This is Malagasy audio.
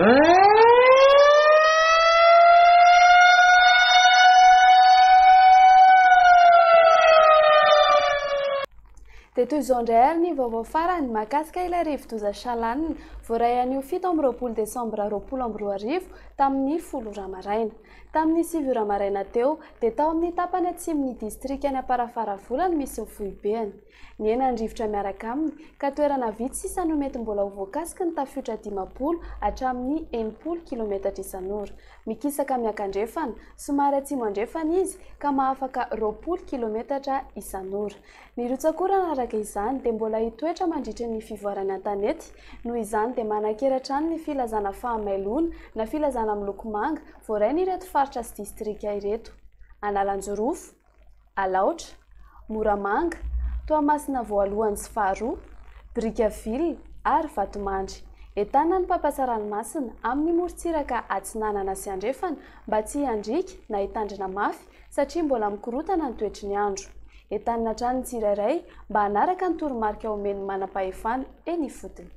Teto izao indray ary ny vaovao farany mahakasika ilay rivo-doza salanina voaray anio 7 Desambra 2024 tamin'ny 10 ramaraina. Tamin'ny 9 ramaraina teo dia tao amin'ny tapany atsimon'ny distrika ny Aparafaravolana misy ny foibeany. Ny enan'ny-rivotra miaraka aminy ka toerana vitsy sisa no mety mbola ho voakasika ny tafiotra 50 hatramin'ny 80 km isan'ora. Mikisaka miakandrefana, somary atsimo andrefana izy ka mahafaka 20 km isan'ora. Ny rotsakorana araka izany dia mbola hitoetra mandritra ny fivoarany an-tanety, noho izany dia manan-keratra ny filazana fahamailoana na filazana miloko manga voarain'ireto faritra sy distrika ireto: Analanjorofo, Alaotra, Moramanga, Toamasina voalohany sy faharoa, Brickaville ary Vatomandry. Entanina ny mpampiasa ranomasina amin'ny morontsiraka Atsinanana sy Andrefana mba tsy hiandrika na hitandrina mafy satria mbola mikorotana ny toetry ny andro. Entanina hatrany ny tsirairay mba hanaraka ny toromarika omeny manam-pahefana eny ifotony.